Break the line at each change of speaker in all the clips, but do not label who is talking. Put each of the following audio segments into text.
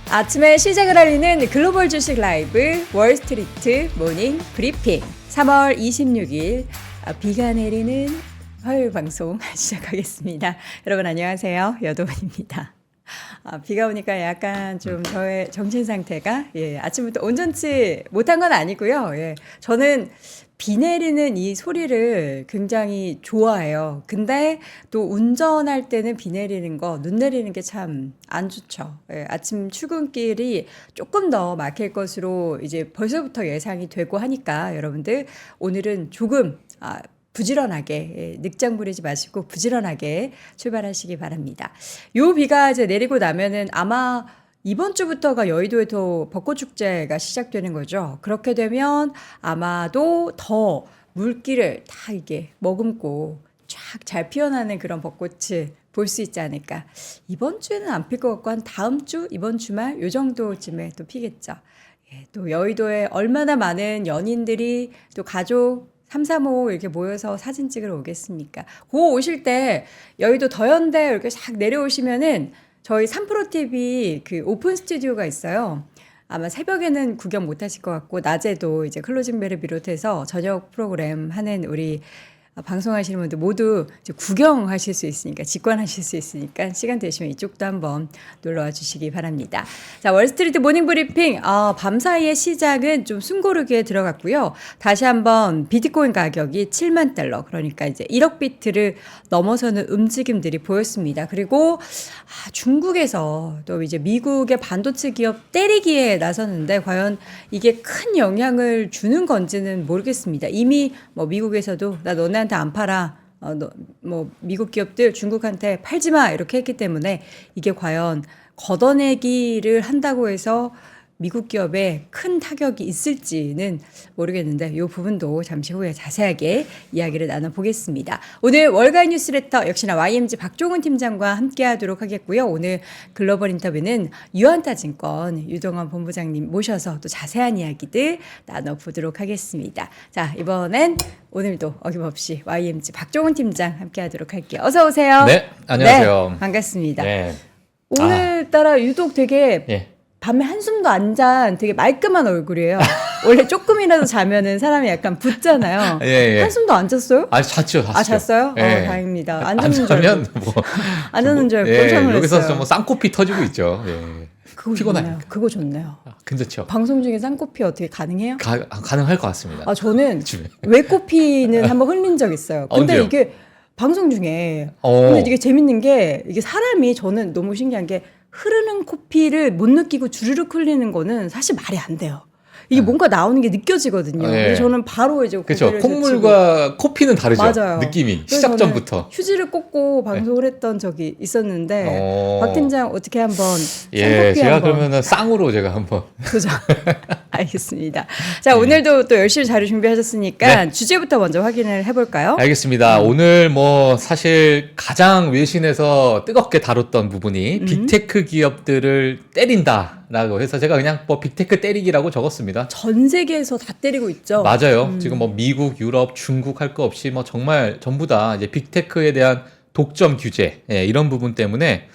아침에 시작을 알리는 글로벌 주식 라이브 월스트리트 모닝 브리핑 3월 26일 비가 내리는 화요일 방송 시작하겠습니다. 여러분 안녕하세요. 여도원입니다. 비가 오니까 약간 좀 저의 정신 상태가 아침부터 온전치 못한 건 아니고요. 저는 비 내리는 이 소리를 굉장히 좋아해요. 근데 또 운전할 때는 비 내리는 거, 눈 내리는 게 참 안 좋죠. 아침 출근길이 조금 더 막힐 것으로 이제 벌써부터 예상이 되고 하니까 여러분들 오늘은 조금 부지런하게 늑장 부리지 마시고 부지런하게 출발하시기 바랍니다. 요 비가 이제 내리고 나면은 아마 이번 주부터가 여의도에도 벚꽃축제가 시작되는 거죠. 그렇게 되면 아마도 더 물기를 다 이게 머금고 쫙 잘 피어나는 그런 벚꽃을 볼 수 있지 않을까. 이번 주에는 안 필 것 같고 한 다음 주, 이번 주말 요 정도쯤에 또 피겠죠. 또 여의도에 얼마나 많은 연인들이 또 가족 3, 4, 5 이렇게 모여서 사진 찍으러 오겠습니까? 고 오실 때 여의도 더현대 이렇게 싹 내려오시면은 저희 3프로TV 그 오픈 스튜디오가 있어요. 아마 새벽에는 구경 못 하실 것 같고 낮에도 이제 클로징벨을 비롯해서 저녁 프로그램 하는 우리 방송하시는 분들 모두 이제 구경하실 수 있으니까 직관하실 수 있으니까 시간 되시면 이쪽도 한번 놀러와 주시기 바랍니다. 자, 월스트리트 모닝 브리핑 밤사이의 시작은 좀 숨고르게 들어갔고요. 다시 한번 비트코인 가격이 7만 달러 그러니까 이제 1억 비트를 넘어서는 움직임들이 보였습니다. 그리고 중국에서 또 이제 미국의 반도체 기업 때리기에 나섰는데 과연 이게 큰 영향을 주는 건지는 모르겠습니다. 이미 뭐 미국에서도 나 너네한테 안 팔아. 뭐 미국 기업들 중국한테 팔지 마 이렇게 했기 때문에 이게 과연 걷어내기를 한다고 해서 미국 기업에 큰 타격이 있을지는 모르겠는데 이 부분도 잠시 후에 자세하게 이야기를 나눠보겠습니다. 오늘 월간 뉴스레터 역시나 YMG 박종훈 팀장과 함께하도록 하겠고요. 오늘 글로벌 인터뷰는 유한타증권 유동환 본부장님 모셔서 또 자세한 이야기들 나눠보도록 하겠습니다. 자, 이번엔 오늘도 어김없이 YMG 박종훈 팀장 함께하도록 할게요. 어서 오세요.
네, 안녕하세요.
네, 반갑습니다.
네.
오늘따라 유독 되게 밤에 한숨도 안 잔 되게 말끔한 얼굴이에요. 원래 조금이라도 자면은 사람이 약간 붓잖아요. 한숨도 안 잤어요?
잤죠.
잤어요? 다행입니다. 안 잤는 줄
자면
알고. 안 잤는 줄 알고 깜짝 놀랐어요.
여기서 좀 쌍코피 터지고 있죠. 피곤하니까.
그거 좋네요.
괜찮죠.
방송 중에 쌍코피 어떻게 가능해요?
가능할 것 같습니다.
저는 외코피는 한번 흘린 적 있어요. 근데
언제요?
이게 방송 중에 근데 이게 재밌는 게 이게 사람이 저는 너무 신기한 게 흐르는 코피를 못 느끼고 주르륵 흘리는 거는 사실 말이 안 돼요. 이게 뭔가 나오는 게 느껴지거든요. 그래서 저는 바로 이제
그렇죠. 콧물과 코피는 다르죠.
맞아요.
느낌이 시작 전부터.
휴지를 꽂고 방송을 했던 적이 있었는데 박 팀장 어떻게 한번
제가 그러면은 쌍으로 제가 한번
그죠. 알겠습니다. 자, 오늘도 또 열심히 자료 준비하셨으니까 주제부터 먼저 확인을 해볼까요?
알겠습니다. 오늘 뭐 사실 가장 외신에서 뜨겁게 다뤘던 부분이 빅테크 기업들을 때린다라고 해서 제가 그냥 뭐 빅테크 때리기라고 적었습니다.
전 세계에서 다 때리고 있죠.
맞아요. 지금 뭐 미국, 유럽, 중국 할 거 없이 뭐 정말 전부 다 이제 빅테크에 대한 독점 규제 이런 부분 때문에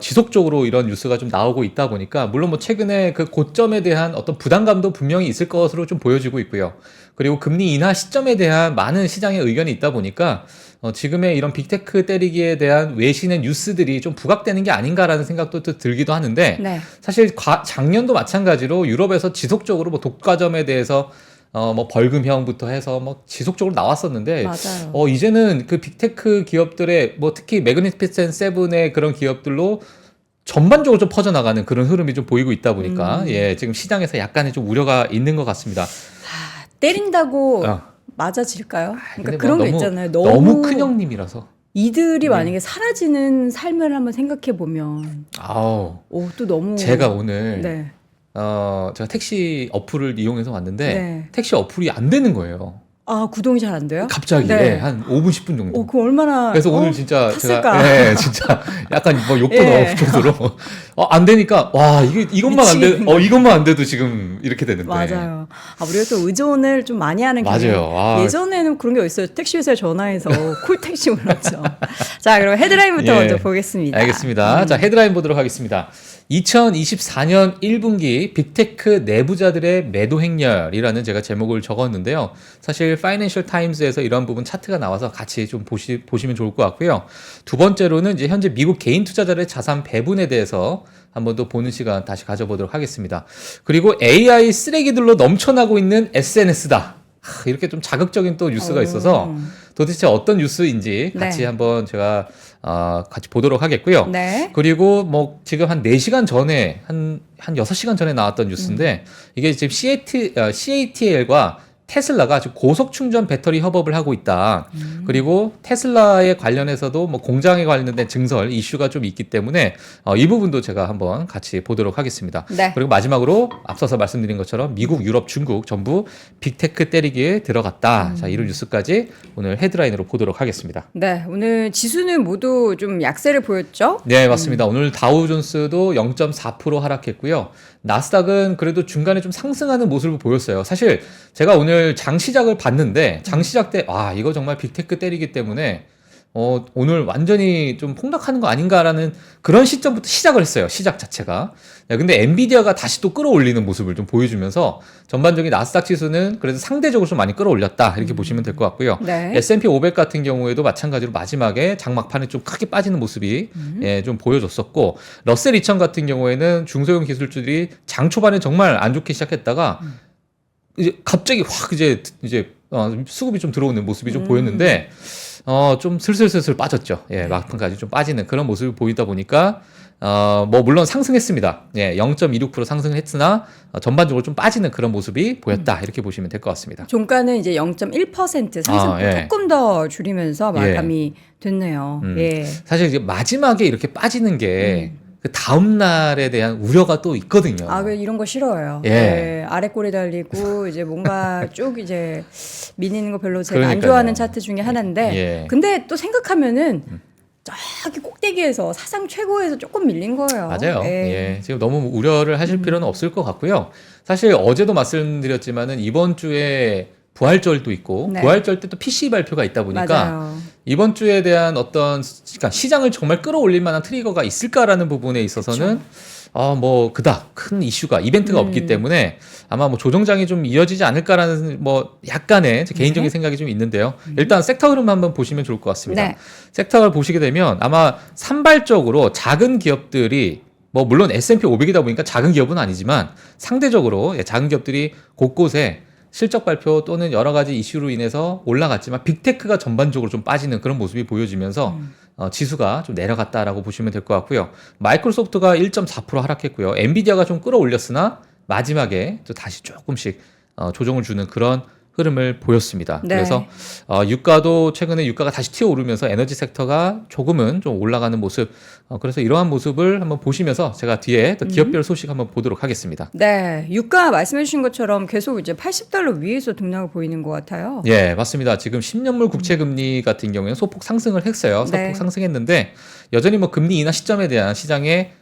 지속적으로 이런 뉴스가 좀 나오고 있다 보니까 물론 뭐 최근에 그 고점에 대한 어떤 부담감도 분명히 있을 것으로 좀 보여지고 있고요. 그리고 금리 인하 시점에 대한 많은 시장의 의견이 있다 보니까 지금의 이런 빅테크 때리기에 대한 외신의 뉴스들이 좀 부각되는 게 아닌가라는 생각도 또 들기도 하는데 사실 작년도 마찬가지로 유럽에서 지속적으로 뭐 독과점에 대해서 뭐 벌금형부터 해서 뭐 지속적으로 나왔었는데
맞아요.
이제는 그 빅테크 기업들의 뭐 특히 매그니피센트 세븐의 그런 기업들로 전반적으로 좀 퍼져나가는 그런 흐름이 좀 보이고 있다 보니까 지금 시장에서 약간의 좀 우려가 있는 것 같습니다.
때린다고 맞아질까요? 그러니까 그런
뭐
게 있잖아요.
너무 큰 형님이라서
이들이 만약에 사라지는 삶을 한번 생각해 보면 또 너무
제가 오늘 제가 택시 어플을 이용해서 왔는데 택시 어플이 안 되는 거예요.
아, 구동이 잘 안 돼요?
갑자기
네.
한 5분 10분 정도.
그 얼마나
그래서 오늘 진짜
탔을까?
제가 진짜 약간 뭐 욕도
예.
나올 정도로 안 되니까 와 이것만 안 돼,
미치겠는
이것만 안 돼도 지금 이렇게 되는데.
맞아요. 우리가 또 의존을 좀 많이 하는
맞아요.
예전에는 그런 게 있어요. 택시회사에 전화해서 콜택시 불렀죠. 자, 그럼 헤드라인부터
예.
먼저 보겠습니다.
알겠습니다. 자, 헤드라인 보도록 하겠습니다. 2024년 1분기 빅테크 내부자들의 매도 행렬이라는 제가 제목을 적었는데요. 사실 파이낸셜 타임스에서 이런 부분 차트가 나와서 같이 좀 보시면 좋을 것 같고요. 두 번째로는 이제 현재 미국 개인 투자자들의 자산 배분에 대해서 한번 더 보는 시간 다시 가져보도록 하겠습니다. 그리고 AI 쓰레기들로 넘쳐나고 있는 SNS다. 이렇게 좀 자극적인 또 뉴스가 있어서 도대체 어떤 뉴스인지 같이
네.
한번 제가 같이 보도록 하겠고요.
네.
그리고 뭐 지금 한 4시간 전에 한 6시간 전에 나왔던 뉴스인데 이게 지금 CATL과 테슬라가 지금 고속 충전 배터리 협업을 하고 있다. 그리고 테슬라에 관련해서도 뭐 공장에 관련된 증설 이슈가 좀 있기 때문에 이 부분도 제가 한번 같이 보도록 하겠습니다.
네.
그리고 마지막으로 앞서서 말씀드린 것처럼 미국, 유럽, 중국 전부 빅테크 때리기에 들어갔다. 자, 이런 뉴스까지 오늘 헤드라인으로 보도록 하겠습니다.
네, 오늘 지수는 모두 좀 약세를 보였죠?
네, 맞습니다. 오늘 다우존스도 0.4% 하락했고요. 나스닥은 그래도 중간에 좀 상승하는 모습을 보였어요. 사실 제가 오늘 장 시작을 봤는데 장 시작 때 이거 정말 빅테크 때리기 때문에 오늘 완전히 좀 폭락하는 거 아닌가라는 그런 시점부터 시작을 했어요. 시작 자체가. 근데 엔비디아가 다시 또 끌어올리는 모습을 좀 보여주면서 전반적인 나스닥 지수는 그래도 상대적으로 좀 많이 끌어올렸다. 이렇게 보시면 될 것 같고요.
네.
S&P 500 같은 경우에도 마찬가지로 마지막에 장막판에 좀 크게 빠지는 모습이 좀 보여줬었고 러셀 2000 같은 경우에는 중소형 기술주들이 장 초반에 정말 안 좋게 시작했다가 이제 갑자기 확 이제 수급이 좀 들어오는 모습이 좀 보였는데 좀 슬슬 빠졌죠. 막판까지 좀 빠지는 그런 모습을 보이다 보니까 뭐 물론 상승했습니다. 0.26% 상승을 했으나 전반적으로 좀 빠지는 그런 모습이 보였다. 이렇게 보시면 될 것 같습니다.
종가는 이제 0.1% 상승폭 조금 더 줄이면서 마감이 됐네요. 예.
사실 이제 마지막에 이렇게 빠지는 게 그 다음 날에 대한 우려가 또 있거든요.
이런 거 싫어요.
예.
예. 아래 꼬리 달리고 이제 뭔가 쭉 이제 밀리는 거 별로 제가 안
그러니까요.
좋아하는 차트 중에 하나인데
예.
근데 또 생각하면은 저기 꼭대기에서 사상 최고에서 조금 밀린 거예요.
맞아요.
예.
지금 너무 우려를 하실 필요는 없을 것 같고요. 사실 어제도 말씀드렸지만은 이번 주에 부활절도 있고
네.
부활절 때 또 PC 발표가 있다 보니까
맞아요.
이번 주에 대한 어떤 그러니까 시장을 정말 끌어올릴 만한 트리거가 있을까라는 부분에 있어서는 뭐 그닥 큰 이슈가 이벤트가 없기 때문에 아마 뭐 조정장이 좀 이어지지 않을까라는 뭐 약간의 제 개인적인 생각이 좀 있는데요. 일단 섹터 흐름 한번 보시면 좋을 것 같습니다.
네.
섹터를 보시게 되면 아마 산발적으로 작은 기업들이 뭐 물론 S&P 500이다 보니까 작은 기업은 아니지만 상대적으로 작은 기업들이 곳곳에 실적 발표 또는 여러 가지 이슈로 인해서 올라갔지만 빅테크가 전반적으로 좀 빠지는 그런 모습이 보여지면서 지수가 좀 내려갔다라고 보시면 될 것 같고요. 마이크로소프트가 1.4% 하락했고요. 엔비디아가 좀 끌어올렸으나 마지막에 또 다시 조금씩 조정을 주는 그런 흐름을 보였습니다.
네.
그래서 유가도 최근에 유가가 다시 튀어오르면서 에너지 섹터가 조금은 좀 올라가는 모습. 그래서 이러한 모습을 한번 보시면서 제가 뒤에 또 기업별 소식 한번 보도록 하겠습니다.
네, 유가 말씀해 주신 것처럼 계속 이제 $80 위에서 등락을 보이는 것 같아요.
예, 맞습니다. 지금 10년물 국채 금리 같은 경우에는 소폭 상승을 했어요. 소폭
네.
상승했는데 여전히 뭐 금리 인하 시점에 대한 시장의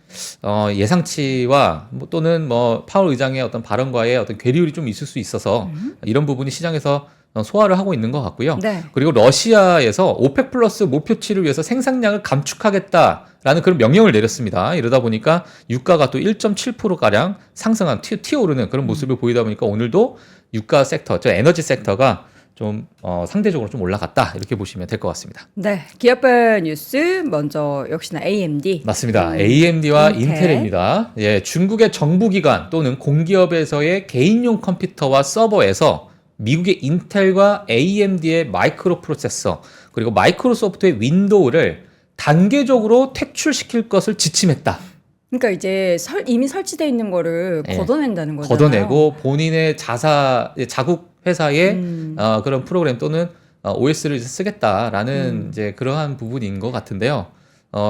예상치와 또는 뭐 파월 의장의 어떤 발언과의 어떤 괴리율이 좀 있을 수 있어서 이런 부분이 시장에서 소화를 하고 있는 것 같고요.
네.
그리고 러시아에서 오펙 플러스 목표치를 위해서 생산량을 감축하겠다라는 그런 명령을 내렸습니다. 이러다 보니까 유가가 또 1.7%가량 상승한 튀어오르는 그런 모습을 보이다 보니까 오늘도 유가 섹터, 에너지 섹터가 좀 상대적으로 좀 올라갔다 이렇게 보시면 될 것 같습니다.
네, 기업별 뉴스 먼저 역시나 AMD.
맞습니다. AMD와
인텔.
인텔입니다. 중국의 정부기관 또는 공기업에서의 개인용 컴퓨터와 서버에서 미국의 인텔과 AMD의 마이크로 프로세서 그리고 마이크로소프트의 윈도우를 단계적으로 퇴출시킬 것을 지침했다.
그러니까 이제 이미 설치되어 있는 거를 걷어낸다는 거잖아요.
걷어내고 본인의 자국 회사의 그런 프로그램 또는 OS를 쓰겠다라는 이제 그러한 부분인 것 같은데요.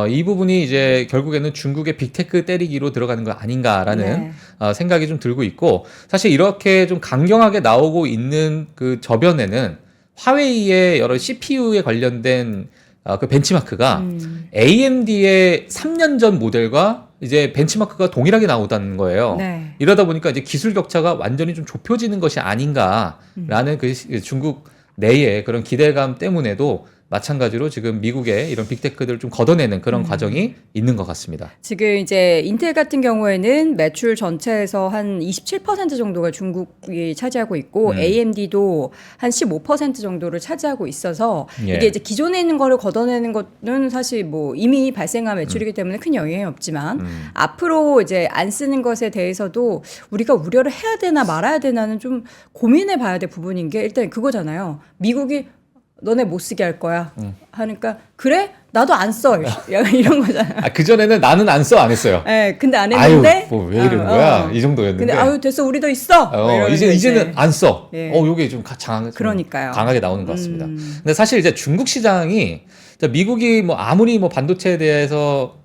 이 부분이 이제 결국에는 중국의 빅테크 때리기로 들어가는 거 아닌가라는
네.
생각이 좀 들고 있고, 사실 이렇게 좀 강경하게 나오고 있는 그 저변에는 화웨이의 여러 CPU에 관련된 그 벤치마크가 AMD의 3년 전 모델과 이제 벤치마크가 동일하게 나오다는 거예요.
네.
이러다 보니까 이제 기술 격차가 완전히 좀 좁혀지는 것이 아닌가라는 그 중국 내의 그런 기대감 때문에도 마찬가지로 지금 미국의 이런 빅테크들을 좀 걷어내는 그런 과정이 있는 것 같습니다.
지금 이제 인텔 같은 경우에는 매출 전체에서 한 27% 정도가 중국이 차지하고 있고 AMD도 한 15% 정도를 차지하고 있어서
예.
이게 이제 기존에 있는 거를 걷어내는 것은 사실 뭐 이미 발생한 매출이기 때문에 큰 영향이 없지만 앞으로 이제 안 쓰는 것에 대해서도 우리가 우려를 해야 되나 말아야 되나는 좀 고민해 봐야 될 부분인 게 일단 그거잖아요. 미국이 너네 못 쓰게 할 거야. 하니까 그래? 나도 안 써. 약간 이런 거잖아요.
그전에는 나는 안 써, 안 했어요.
네, 근데 안 했는데.
아유, 뭐 왜 이러는 거야? 이 정도였는데.
근데 아유 됐어, 우리도 있어. 뭐 이러면서
이제는 안 써.
예.
요게 좀
그러니까요.
강하게 나오는 것 같습니다. 근데 사실 이제 중국 시장이 미국이 뭐 아무리 뭐 반도체에 대해서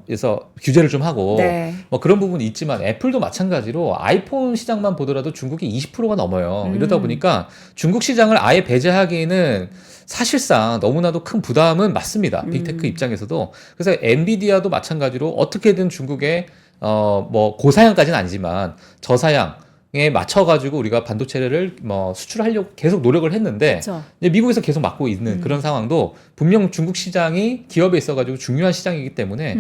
그래서 규제를 좀 하고
네.
뭐 그런 부분이 있지만 애플도 마찬가지로 아이폰 시장만 보더라도 중국이 20%가 넘어요. 이러다 보니까 중국 시장을 아예 배제하기는 사실상 너무나도 큰 부담은 맞습니다. 빅테크 입장에서도. 그래서 엔비디아도 마찬가지로 어떻게든 중국의 뭐 고사양까지는 아니지만 저사양에 맞춰가지고 우리가 반도체를 뭐 수출하려고 계속 노력을 했는데
그렇죠.
이제 미국에서 계속 막고 있는 그런 상황도 분명 중국 시장이 기업에 있어가지고 중요한 시장이기 때문에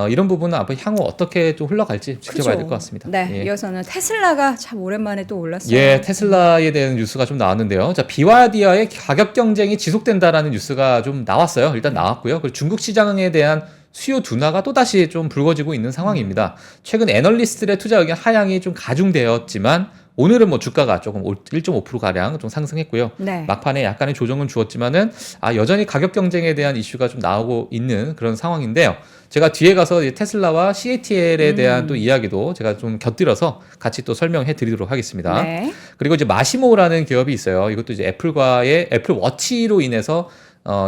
이런 부분은 앞으로 향후 어떻게 좀 흘러갈지 지켜봐야 될 것 같습니다.
네,
예.
이어서는 테슬라가 참 오랜만에 또 올랐어요.
예, 테슬라에 대한 뉴스가 좀 나왔는데요. 자, 비와디아의 가격 경쟁이 지속된다라는 뉴스가 좀 나왔어요. 일단 나왔고요. 그리고 중국 시장에 대한 수요 둔화가 또다시 좀 불거지고 있는 상황입니다. 최근 애널리스트들의 투자 의견 하향이 좀 가중되었지만 오늘은 뭐 주가가 조금 1.5%가량 좀 상승했고요.
네.
막판에 약간의 조정은 주었지만은 여전히 가격 경쟁에 대한 이슈가 좀 나오고 있는 그런 상황인데요. 제가 뒤에 가서 테슬라와 CATL에 대한 또 이야기도 제가 좀 곁들여서 같이 또 설명해 드리도록 하겠습니다.
네.
그리고 이제 마시모라는 기업이 있어요. 이것도 이제 애플과의 애플 워치로 인해서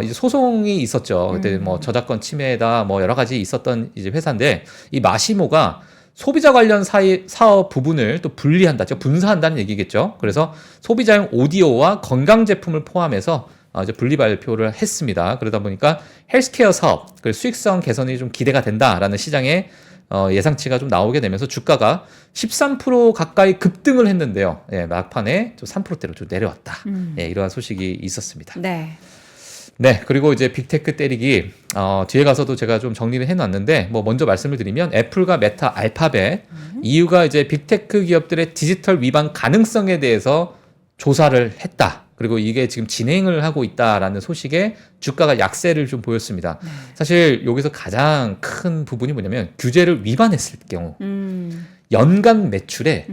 이제 소송이 있었죠. 그때 뭐 저작권 침해다 뭐 여러 가지 있었던 이제 회사인데 이 마시모가 소비자 관련 사업 부분을 또 분리한다, 즉 분사한다는 얘기겠죠. 그래서 소비자용 오디오와 건강 제품을 포함해서 이제 분리 발표를 했습니다. 그러다 보니까 헬스케어 사업, 그 수익성 개선이 좀 기대가 된다라는 시장의 예상치가 좀 나오게 되면서 주가가 13% 가까이 급등을 했는데요. 예, 막판에 좀 3%대로 좀 내려왔다. 예, 이러한 소식이 있었습니다.
네.
네, 그리고 이제 빅테크 때리기 뒤에 가서도 제가 좀 정리를 해놨는데 뭐 먼저 말씀을 드리면 애플과 메타, 알파벳 이유가 이제 빅테크 기업들의 디지털 위반 가능성에 대해서 조사를 했다. 그리고 이게 지금 진행을 하고 있다라는 소식에 주가가 약세를 좀 보였습니다. 사실 여기서 가장 큰 부분이 뭐냐면 규제를 위반했을 경우 연간 매출의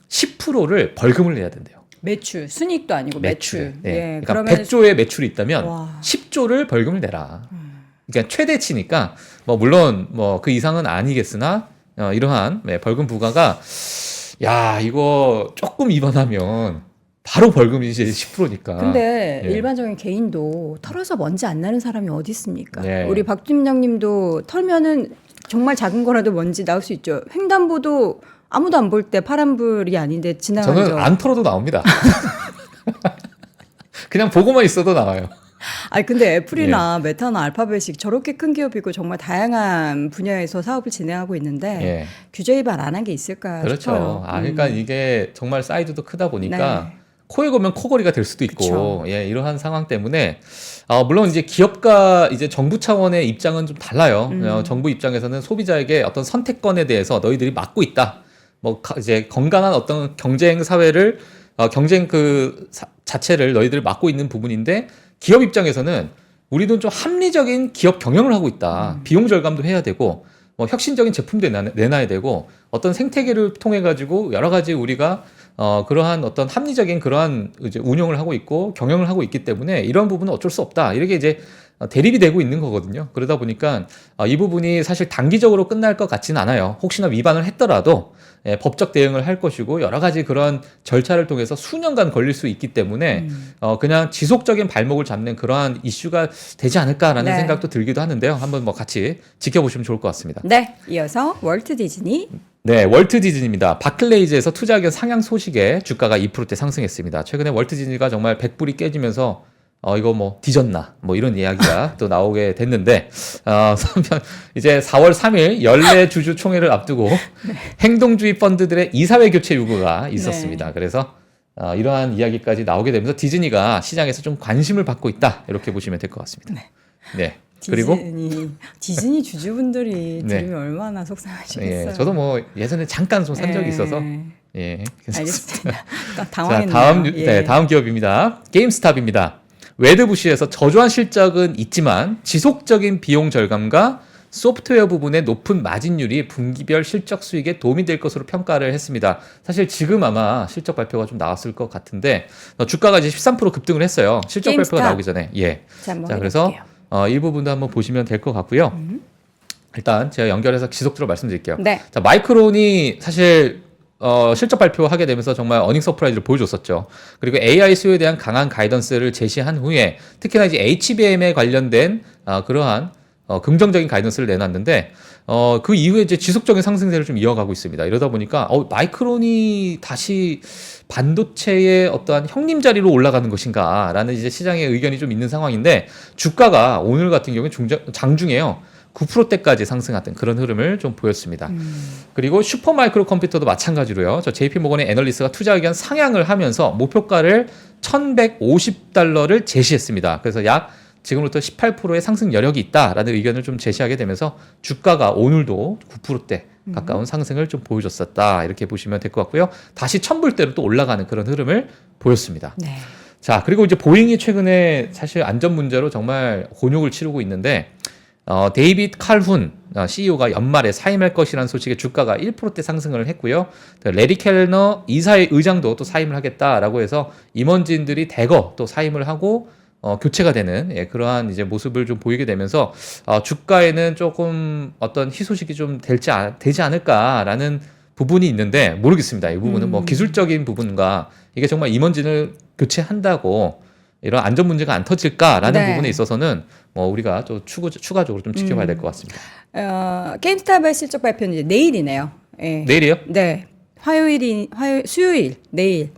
10%를 벌금을 내야 된대요.
매출, 순이익도 아니고 매출.
예.
예,
그러니까
그러면
100조의 매출이 있다면
와.
10조를 벌금을 내라. 그러니까 최대치니까 뭐 물론 뭐 그 이상은 아니겠으나 이러한 벌금 부과가 이거 조금 위반하면 바로 벌금이 이제 10%니까.
근데
예.
일반적인 개인도 털어서 먼지 안 나는 사람이 어디 있습니까?
예.
우리 박 팀장님도 털면은 정말 작은 거라도 먼지 나올 수 있죠. 횡단보도 아무도 안 볼 때 파란불이 아닌데 지나간
저는
적.
안 털어도 나옵니다. 그냥 보고만 있어도 나와요.
아니 근데 애플이나 메타나 알파벳이 저렇게 큰 기업이고 정말 다양한 분야에서 사업을 진행하고 있는데
예.
규제 위반 안 한 게 있을까
그렇죠.
싶어요.
그러니까 이게 정말 사이즈도 크다 보니까
네.
코에 걸면 코걸이가 될 수도 있고,
그쵸.
예, 이러한 상황 때문에, 물론 이제 기업과 이제 정부 차원의 입장은 좀 달라요. 정부 입장에서는 소비자에게 어떤 선택권에 대해서 너희들이 막고 있다. 이제 건강한 어떤 경쟁 사회를, 경쟁 자체를 너희들 막고 있는 부분인데, 기업 입장에서는 우리는 좀 합리적인 기업 경영을 하고 있다. 비용 절감도 해야 되고, 혁신적인 제품도 내놔야 되고, 어떤 생태계를 통해 가지고 여러 가지 우리가 그러한 어떤 합리적인 그러한 이제 운영을 하고 있고 경영을 하고 있기 때문에 이런 부분은 어쩔 수 없다. 이렇게 이제 대립이 되고 있는 거거든요. 그러다 보니까 이 부분이 사실 단기적으로 끝날 것 같지는 않아요. 혹시나 위반을 했더라도 법적 대응을 할 것이고 여러 가지 그런 절차를 통해서 수년간 걸릴 수 있기 때문에 그냥 지속적인 발목을 잡는 그러한 이슈가 되지 않을까라는
네.
생각도 들기도 하는데요. 한번 뭐 같이 지켜보시면 좋을 것 같습니다.
네, 이어서 월트 디즈니.
네, 월트 디즈니입니다. 바클레이즈에서 투자 의견 상향 소식에 주가가 2%대 상승했습니다. 최근에 월트 디즈니가 정말 100불이 깨지면서 이거 뭐 뒤졌나 뭐 이런 이야기가 또 나오게 됐는데 이제 4월 3일 연례 주주 총회를 앞두고 행동주의 펀드들의 이사회 교체 요구가 있었습니다.
네.
그래서 이러한 이야기까지 나오게 되면서 디즈니가 시장에서 좀 관심을 받고 있다 이렇게 보시면 될 것 같습니다. 네. 그리고
디즈니 주주분들이
네.
들으면 얼마나 속상하시겠어요.
예, 저도 뭐 예전에 잠깐 좀 산 적이 있어서 예,
알겠습니다.
자,
당황했네요.
다음 기업입니다. 게임스탑입니다. 웨드부시에서 저조한 실적은 있지만 지속적인 비용 절감과 소프트웨어 부분의 높은 마진율이 분기별 실적 수익에 도움이 될 것으로 평가를 했습니다. 사실 지금 아마 실적 발표가 좀 나왔을 것 같은데 주가가 이제 13% 급등을 했어요. 실적
게임스탑.
발표가 나오기 전에. 예.
자,
그래서 이 부분도 한번 보시면 될 것 같고요. 일단 제가 연결해서 지속적으로 말씀드릴게요.
네.
자, 마이크론이 사실 실적 발표하게 되면서 정말 어닝 서프라이즈를 보여줬었죠. 그리고 AI 수요에 대한 강한 가이던스를 제시한 후에 특히나 이제 HBM에 관련된 그러한 긍정적인 가이던스를 내놨는데 그 이후에 이제 지속적인 상승세를 좀 이어가고 있습니다. 이러다 보니까 마이크론이 다시 반도체의 어떠한 형님 자리로 올라가는 것인가라는 이제 시장의 의견이 좀 있는 상황인데 주가가 오늘 같은 경우에 장중에요. 9%대까지 상승했던 그런 흐름을 좀 보였습니다. 그리고 슈퍼마이크로 컴퓨터도 마찬가지로요. 저 JP모건의 애널리스트가 투자 의견 상향을 하면서 목표가를 $1,150를 제시했습니다. 그래서 약 지금부터 18%의 상승 여력이 있다라는 의견을 좀 제시하게 되면서 주가가 오늘도 9%대 가까운 상승을 좀 보여줬었다. 이렇게 보시면 될 것 같고요. 다시 1,000불대로 또 올라가는 그런 흐름을 보였습니다.
네.
자, 그리고 이제 보잉이 최근에 사실 안전 문제로 정말 곤욕을 치르고 있는데 데이빗 칼훈 CEO가 연말에 사임할 것이라는 소식에 주가가 1%대 상승을 했고요. 레리 켈너 이사회 의장도 또 사임을 하겠다라고 해서 임원진들이 대거 또 사임을 하고 교체가 되는 그러한 이제 모습을 좀 보이게 되면서 주가에는 조금 어떤 희소식이 좀 되지 않을까라는 부분이 있는데 모르겠습니다. 이 부분은 뭐 기술적인 부분과 이게 정말 임원진을 교체한다고 이런 안전 문제가 안 터질까라는
네.
부분에 있어서는 뭐 우리가 또 추가적으로 좀 지켜봐야 될 것 같습니다.
게임스탑의 실적 발표는 이제 내일이네요. 예.
내일이요?
네. 수요일, 내일.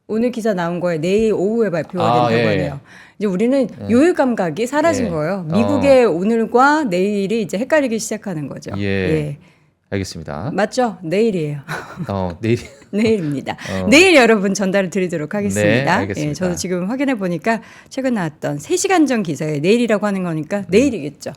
오늘 기사 나온 거에 내일 오후에 발표가 된다고 하네요. 이제 우리는 요일 감각이 사라진 거예요. 미국의 오늘과 내일이 이제 헷갈리기 시작하는 거죠.
예. 알겠습니다.
맞죠? 내일이에요.
내일.
내일입니다. 내일 여러분 전달을 드리도록 하겠습니다.
네, 알겠습니다.
예, 저도 지금 확인해 보니까 최근 나왔던 3시간 전 기사에 내일이라고 하는 거니까 내일이겠죠.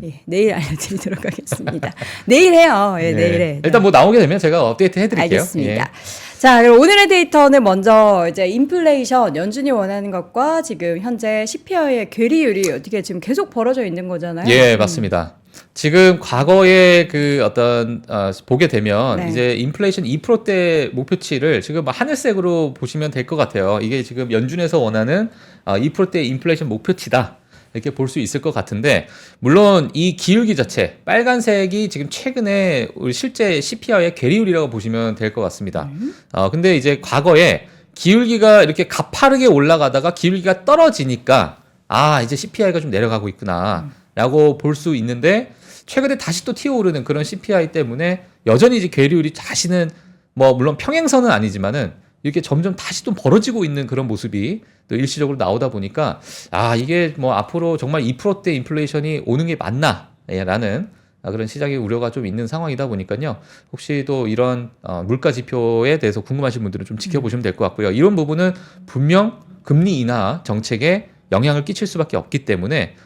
예, 내일 알려드리도록 하겠습니다. 내일 해요. 예, 내일 해.
일단 뭐 나오게 되면 제가 업데이트 해드릴게요.
알겠습니다.
예.
자, 그럼 오늘의 데이터는 먼저 이제 인플레이션, 연준이 원하는 것과 지금 현재 CPI의 괴리율이 어떻게 지금 계속 벌어져 있는 거잖아요.
예, 맞습니다. 지금 과거에 그 어떤 보게 되면
네.
이제 인플레이션 2%대 목표치를 지금 하늘색으로 보시면 될 것 같아요. 이게 지금 연준에서 원하는 2%대 인플레이션 목표치다. 이렇게 볼 수 있을 것 같은데 물론 이 기울기 자체 빨간색이 지금 최근에 우리 실제 CPI의 괴리율이라고 보시면 될 것 같습니다. 근데 이제 과거에 기울기가 이렇게 가파르게 올라가다가 기울기가 떨어지니까 이제 CPI가 좀 내려가고 있구나 라고 볼 수 있는데 최근에 다시 또 튀어오르는 그런 CPI 때문에 여전히 이제 괴리율이 다시는 뭐 물론 평행선은 아니지만은 이렇게 점점 다시 또 벌어지고 있는 그런 모습이 또 일시적으로 나오다 보니까 이게 뭐 앞으로 정말 2%대 인플레이션이 오는 게 맞나 라는 그런 시장의 우려가 좀 있는 상황이다 보니까요. 혹시 또 이런 물가 지표에 대해서 궁금하신 분들은 좀 지켜보시면 될 것 같고요. 이런 부분은 분명 금리 인하 정책에 영향을 끼칠 수밖에 없기 때문에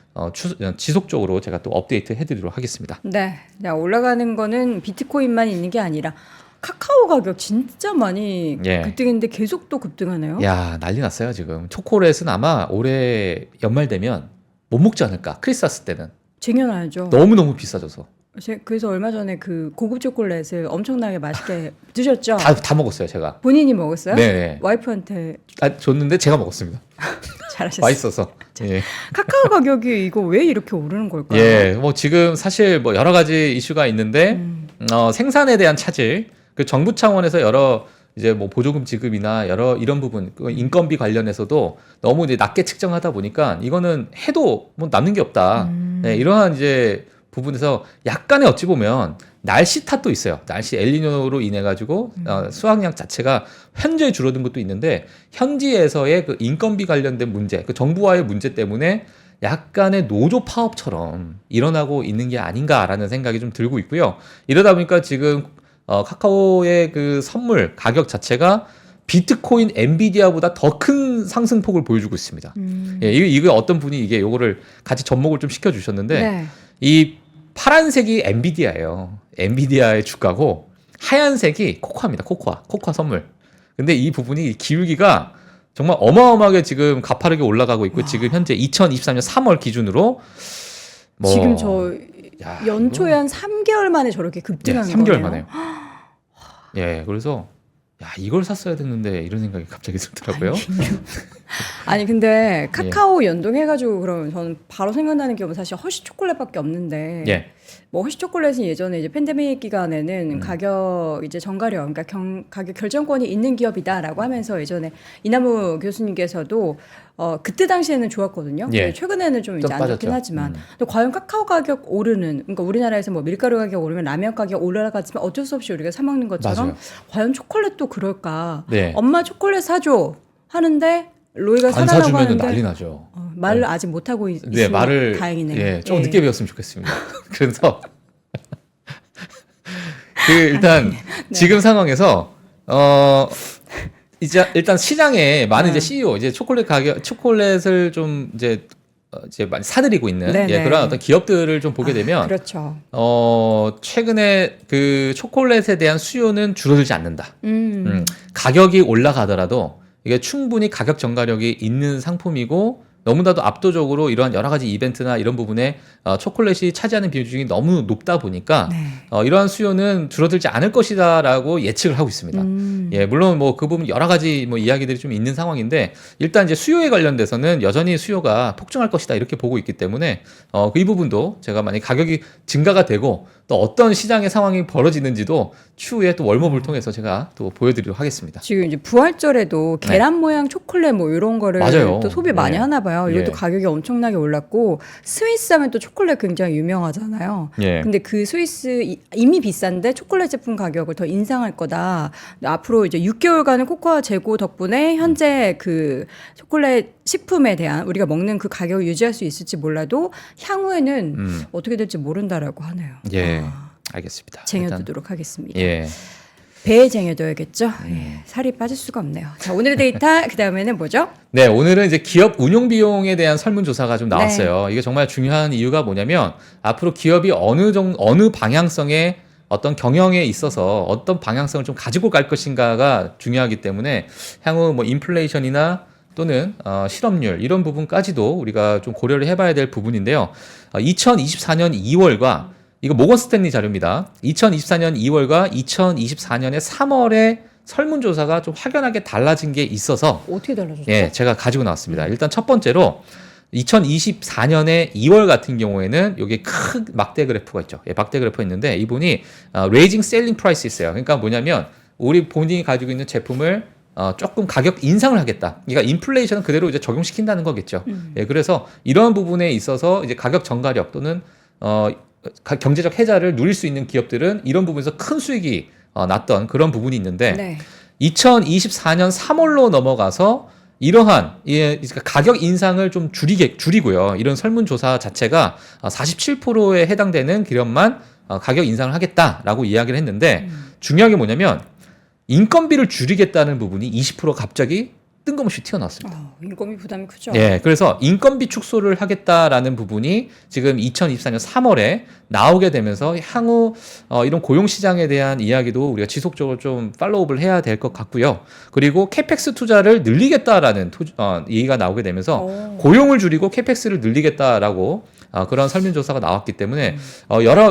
지속적으로 제가 또 업데이트 해드리도록 하겠습니다.
네. 자, 올라가는 거는 비트코인만 있는 게 아니라 카카오 가격 진짜 많이 급등했는데 계속 또 급등하네요.
야, 난리 났어요 지금. 초콜릿은 아마 올해 연말 되면 못 먹지 않을까. 크리스마스 때는.
쟁여놔야죠.
너무너무 비싸져서.
그래서 얼마 전에 그 고급 초콜릿을 엄청나게 맛있게 드셨죠?
다 먹었어요 제가.
본인이 먹었어요?
네.
와이프한테
줬는데 제가 먹었습니다.
잘하셨어요.
맛있어서. 예.
카카오 가격이 이거 왜 이렇게 오르는 걸까요?
예, 뭐 지금 사실 뭐 여러 가지 이슈가 있는데 생산에 대한 차질, 그 정부 차원에서 여러 이제 뭐 보조금 지급이나 여러 이런 부분, 그 인건비 관련해서도 너무 이제 낮게 측정하다 보니까 이거는 해도 뭐 남는 게 없다. 네, 이러한 이제 부분에서 약간의 어찌 보면 날씨 탓도 있어요. 날씨 엘니뇨로 인해 가지고 수확량 자체가 현저히 줄어든 것도 있는데 현지에서의 그 인건비 관련된 문제, 그 정부와의 문제 때문에 약간의 노조 파업처럼 일어나고 있는 게 아닌가라는 생각이 좀 들고 있고요. 이러다 보니까 지금 카카오의 그 선물 가격 자체가 비트코인 엔비디아보다 더 큰 상승폭을 보여주고 있습니다. 예, 이거 어떤 분이 이게 요거를 같이 접목을 좀 시켜주셨는데
네.
이 파란색이 엔비디아예요. 엔비디아의 주가고 하얀색이 코코아입니다. 코코아 선물. 근데 이 부분이 기울기가 정말 어마어마하게 지금 가파르게 올라가고 있고 지금 현재 2023년 3월 기준으로 뭐
지금 저
야,
연초에 한 3개월 만에 저렇게 급등한
예, 3개월
거네요.
만에요. 예, 그래서 야 이걸 샀어야 됐는데 이런 생각이 갑자기 들더라고요.
아니 근데 카카오 연동해가지고 그러면 저는 바로 생각나는 기업은 사실 허쉬 초콜릿밖에 없는데
예,
뭐 허쉬 초콜릿은 예전에 이제 팬데믹 기간에는 가격 이제 정가력 그러니까 가격 결정권이 있는 기업이다라고 하면서 예전에 이남우 교수님께서도 그때 당시에는 좋았거든요.
예.
근데 최근에는 좀 이제
좀
안 좋긴
빠졌죠.
하지만 근데 과연 카카오 가격 오르는 그러니까 우리나라에서 뭐 밀가루 가격 오르면 라면 가격 올라가지만 어쩔 수 없이 우리가 사 먹는 것처럼
맞아요.
과연 초콜릿도 그럴까?
네.
엄마 초콜릿 사줘 하는데 로이가
안
사달라고
사주면
하는데
난리 나죠.
말을
네.
아직 못 하고
네,
있으면
말을
다행이네요.
예, 좀 늦게 배웠으면 좋겠습니다. 그래서 그 일단 지금 상황에서 이제 일단 시장에 많은 이제 CEO 이제 초콜릿을 좀 이제 많이 사들이고 있는
네네.
그런 어떤 기업들을 좀 보게 되면
그렇죠.
최근에 그 초콜릿에 대한 수요는 줄어들지 않는다. 가격이 올라가더라도 이게 충분히 가격 전가력이 있는 상품이고 너무나도 압도적으로 이러한 여러 가지 이벤트나 이런 부분에 초콜릿이 차지하는 비중이 너무 높다 보니까
네.
이러한 수요는 줄어들지 않을 것이다라고 예측을 하고 있습니다. 예, 물론 뭐 그 부분 여러 가지 뭐 이야기들이 좀 있는 상황인데 일단 이제 수요에 관련돼서는 여전히 수요가 폭증할 것이다 이렇게 보고 있기 때문에 이 부분도 제가 만약 가격이 증가가 되고 또 어떤 시장의 상황이 벌어지는지도 추후에 또 월모를 통해서 제가 또 보여드리도록 하겠습니다.
지금 이제 부활절에도 계란 모양 초콜릿 뭐 이런 거를
맞아요.
또 소비 많이
예.
하나 봐요. 이것도
예.
가격이 엄청나게 올랐고 스위스 하면 또 초콜릿 굉장히 유명하잖아요.
예.
근데 그 스위스 이미 비싼데 초콜릿 제품 가격을 더 인상할 거다. 앞으로 이제 6개월간의 코코아 재고 덕분에 현재 그 초콜릿 식품에 대한 우리가 먹는 그 가격을 유지할 수 있을지 몰라도 향후에는 어떻게 될지 모른다라고 하네요.
예. 알겠습니다.
쟁여두도록 하겠습니다.
예.
배에 쟁여둬야겠죠. 예, 살이 빠질 수가 없네요. 자, 오늘의 데이터 그 다음에는 뭐죠?
네, 오늘은 이제 기업 운용 비용에 대한 설문조사가 좀 나왔어요. 이게 정말 중요한 이유가 뭐냐면 앞으로 기업이 어느 방향성의 어떤 경영에 있어서 어떤 방향성을 좀 가지고 갈 것인가가 중요하기 때문에 향후 뭐 인플레이션이나 또는 실업률 이런 부분까지도 우리가 좀 고려를 해봐야 될 부분인데요. 2024년 2월과 이거 모건 스탠리 자료입니다. 2024년 2월과 2024년의 3월에 설문조사가 좀 확연하게 달라진 게 있어서
어떻게 달라졌죠?
예, 제가 가지고 나왔습니다. 일단 첫 번째로 2024년의 2월 같은 경우에는 여기 큰 막대 그래프가 있죠. 예, 막대 그래프가 있는데 이분이 Raising Selling Prices예요. 그러니까 뭐냐면 우리 본인이 가지고 있는 제품을 조금 가격 인상을 하겠다. 그러니까 인플레이션은 그대로 이제 적용시킨다는 거겠죠. 예, 그래서 이러한 부분에 있어서 이제 가격 전가력 또는 경제적 해자를 누릴 수 있는 기업들은 이런 부분에서 큰 수익이 났던 그런 부분이 있는데
네.
2024년 3월로 넘어가서 이러한 가격 인상을 좀 줄이고요. 이런 설문조사 자체가 47%에 해당되는 기업만 가격 인상을 하겠다라고 이야기를 했는데 중요한 게 뭐냐면 인건비를 줄이겠다는 부분이 20% 갑자기 뜬금없이 튀어나왔습니다.
인건비 부담이 크죠.
예, 그래서 인건비 축소를 하겠다라는 부분이 지금 2024년 3월에 나오게 되면서 향후 이런 고용 시장에 대한 이야기도 우리가 지속적으로 좀 팔로우업을 해야 될 것 같고요. 그리고 캐펙스 투자를 늘리겠다라는 얘기가 나오게 되면서 고용을 줄이고 캐펙스를 늘리겠다라고 그런 설문조사가 나왔기 때문에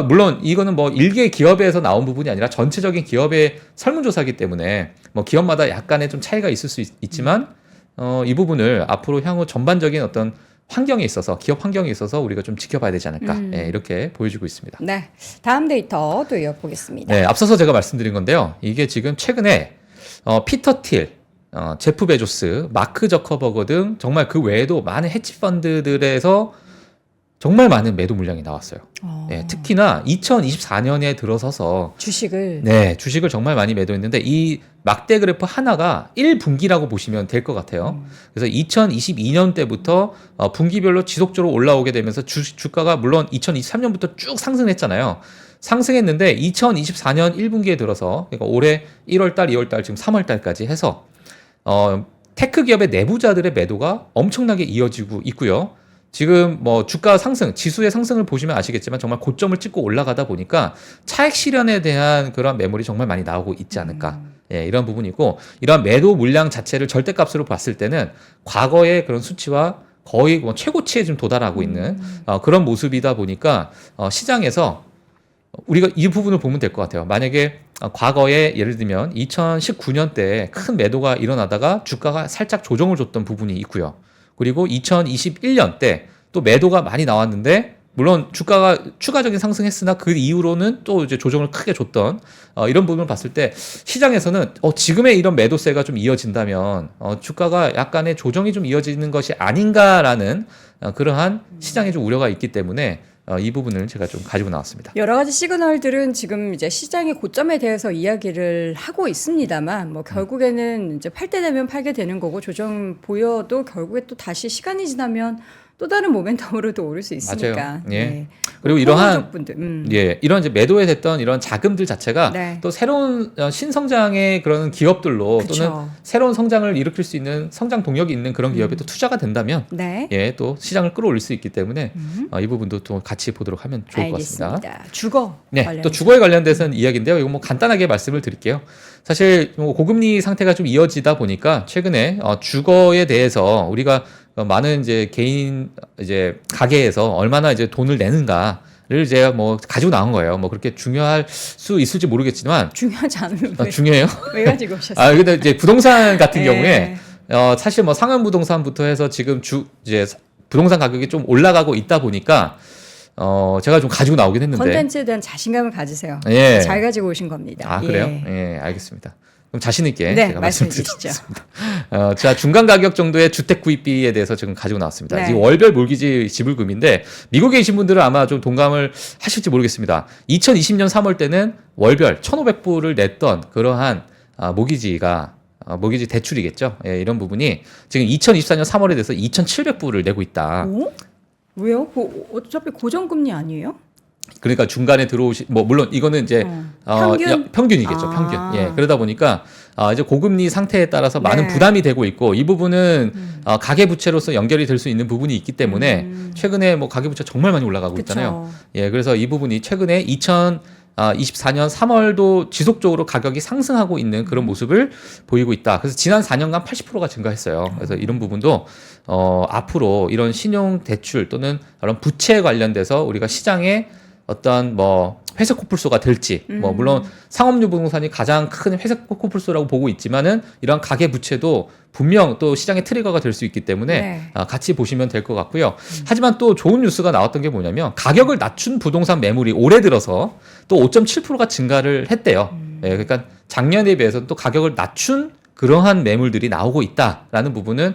물론 이거는 뭐 일개 기업에서 나온 부분이 아니라 전체적인 기업의 설문조사이기 때문에 뭐 기업마다 약간의 좀 차이가 있을 수 있지만 이 부분을 앞으로 향후 전반적인 어떤 환경에 있어서 기업 환경에 있어서 우리가 좀 지켜봐야 되지 않을까 예, 이렇게 보여지고 있습니다.
네, 다음 데이터 또 이어보겠습니다.
네, 앞서서 제가 말씀드린 건데요. 이게 지금 최근에 피터 틸, 제프 베조스, 마크 저커버거 등 정말 그 외에도 많은 헤지 펀드들에서 정말 많은 매도 물량이 나왔어요. 네, 특히나 2024년에 들어서서
주식을
주식을 정말 많이 매도했는데 이 막대 그래프 하나가 1분기라고 보시면 될 것 같아요. 그래서 2022년 때부터 분기별로 지속적으로 올라오게 되면서 주가가 물론 2023년부터 쭉 상승했잖아요. 상승했는데 2024년 1분기에 들어서 그러니까 올해 1월달, 2월달, 지금 3월달까지 해서 테크 기업의 내부자들의 매도가 엄청나게 이어지고 있고요. 지금 뭐 주가 상승, 지수의 상승을 보시면 아시겠지만 정말 고점을 찍고 올라가다 보니까 차익 실현에 대한 그런 매물이 정말 많이 나오고 있지 않을까. 예, 이런 부분이고 이런 매도 물량 자체를 절대값으로 봤을 때는 과거의 그런 수치와 거의 뭐 최고치에 좀 도달하고 있는 그런 모습이다 보니까 시장에서 우리가 이 부분을 보면 될 것 같아요. 만약에 과거에 예를 들면 2019년 때 큰 매도가 일어나다가 주가가 살짝 조정을 줬던 부분이 있고요. 그리고 2021년 때 또 매도가 많이 나왔는데 물론 주가가 추가적인 상승했으나 그 이후로는 또 이제 조정을 크게 줬던 이런 부분을 봤을 때 시장에서는 지금의 이런 매도세가 좀 이어진다면 주가가 약간의 조정이 좀 이어지는 것이 아닌가라는 그러한 시장의 좀 우려가 있기 때문에 이 부분을 제가 좀 가지고 나왔습니다.
여러 가지 시그널들은 지금 이제 시장의 고점에 대해서 이야기를 하고 있습니다만 뭐 결국에는 이제 팔 때 되면 팔게 되는 거고 조정 보여도 결국에 또 다시 시간이 지나면 또 다른 모멘텀으로 또 오를 수 있으니까.
맞아요. 예.
네.
그리고 이러한
분들,
예, 이런 이제 매도에 됐던 이런 자금들 자체가
네.
또 새로운 신성장의 그런 기업들로
그쵸.
또는 새로운 성장을 일으킬 수 있는 성장 동력이 있는 그런 기업에 또 투자가 된다면
네.
예, 또 시장을 끌어올릴 수 있기 때문에 이 부분도 또 같이 보도록 하면 좋을 것 같습니다.
알겠습니다. 주거
네,
관련해서.
또 주거에 관련돼서는 이야기인데요. 이거 뭐 간단하게 말씀을 드릴게요. 사실 뭐 고금리 상태가 좀 이어지다 보니까 최근에 주거에 대해서 우리가 많은 이제 개인 이제 가게에서 얼마나 이제 돈을 내는가를 제가 뭐 가지고 나온 거예요. 뭐 그렇게 중요할 수 있을지 모르겠지만
중요하지 않으면
중요해요.
왜 가지고 오셨어요?
근데 이제 부동산 같은
네.
경우에 사실 뭐 상한 부동산부터 해서 지금 이제 부동산 가격이 좀 올라가고 있다 보니까 제가 좀 가지고 나오긴 했는데
컨텐츠에 대한 자신감을 가지세요.
예.
잘 가지고 오신 겁니다.
그래요?
예.
예, 알겠습니다. 그럼 자신 있게
네,
제가
말씀해
말씀드리겠습니다. 자, 중간 가격 정도의 주택 구입비에 대해서 지금 가지고 나왔습니다.
네.
이 월별 몰기지 지불금인데 미국에 계신 분들은 아마 좀 동감을 하실지 모르겠습니다. 2020년 3월 때는 월별 1,500불을 냈던 그러한 모기지 대출이겠죠. 예, 이런 부분이 지금 2024년 3월에 돼서 2,700불을 내고 있다.
오? 왜요? 어차피 고정금리 아니에요?
그러니까 중간에 뭐 물론 이거는 이제
평균?
평균이겠죠.
아.
평균. 예. 그러다 보니까 이제 고금리 상태에 따라서 많은
네.
부담이 되고 있고 이 부분은 가계 부채로서 연결이 될 수 있는 부분이 있기 때문에 최근에 뭐 가계 부채 정말 많이 올라가고
그쵸.
있잖아요. 예. 그래서 이 부분이 최근에 2024년 3월도 지속적으로 가격이 상승하고 있는 그런 모습을 보이고 있다. 그래서 지난 4년간 80%가 증가했어요. 그래서 이런 부분도 앞으로 이런 신용 대출 또는 이런 부채에 관련돼서 우리가 시장에 어떤 뭐 회색 코뿔소가 될지 뭐 물론 상업용 부동산이 가장 큰 회색 코뿔소라고 보고 있지만은 이런 가계 부채도 분명 또 시장의 트리거가 될 수 있기 때문에
네.
같이 보시면 될 것 같고요. 하지만 또 좋은 뉴스가 나왔던 게 뭐냐면 가격을 낮춘 부동산 매물이 올해 들어서 또 5.7%가 증가를 했대요. 예, 그러니까 작년에 비해서 또 가격을 낮춘 그러한 매물들이 나오고 있다라는 부분은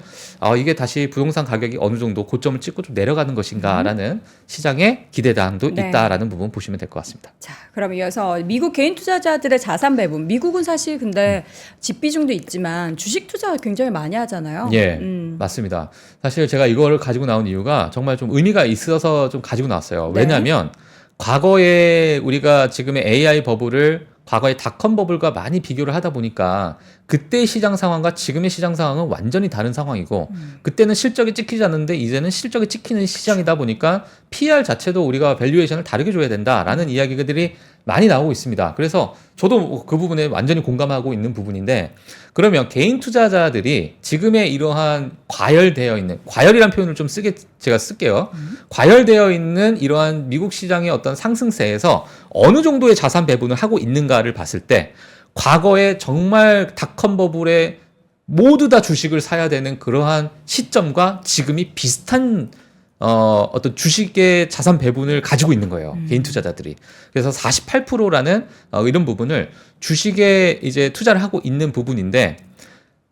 이게 다시 부동산 가격이 어느 정도 고점을 찍고 좀 내려가는 것인가라는 시장의 기대감도
네.
있다라는 부분 보시면 될 것 같습니다.
자, 그럼 이어서 미국 개인 투자자들의 자산 배분. 미국은 사실 근데 집 비중도 있지만 주식 투자 굉장히 많이 하잖아요.
예, 맞습니다. 사실 제가 이거를 가지고 나온 이유가 정말 좀 의미가 있어서 좀 가지고 나왔어요.
네.
왜냐하면 과거에 우리가 지금의 AI 버블을 과거의 닷컴 버블과 많이 비교를 하다 보니까 그때 시장 상황과 지금의 시장 상황은 완전히 다른 상황이고 그때는 실적이 찍히지 않는데 이제는 실적이 찍히는 시장이다 보니까 PR 자체도 우리가 밸류에이션을 다르게 줘야 된다라는 이야기들이 많이 나오고 있습니다. 그래서 저도 그 부분에 완전히 공감하고 있는 부분인데 그러면 개인 투자자들이 지금의 이러한 과열되어 있는 과열이란 표현을 좀 제가 쓸게요. 과열되어 있는 이러한 미국 시장의 어떤 상승세에서 어느 정도의 자산 배분을 하고 있는가를 봤을 때 과거에 정말 닷컴 버블에 모두 다 주식을 사야 되는 그러한 시점과 지금이 비슷한 어떤 주식의 자산 배분을 가지고 있는 거예요. 개인 투자자들이. 그래서 48%라는 이런 부분을 주식에 이제 투자를 하고 있는 부분인데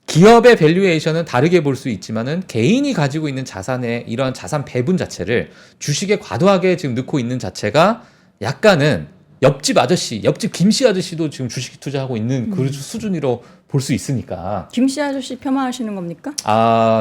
기업의 밸류에이션은 다르게 볼 수 있지만은 개인이 가지고 있는 자산의 이러한 자산 배분 자체를 주식에 과도하게 지금 넣고 있는 자체가 약간은 옆집 아저씨, 옆집 김씨 아저씨도 지금 주식 투자하고 있는 그 수준으로 볼 수 있으니까.
김씨 아저씨 폄하하시는 겁니까?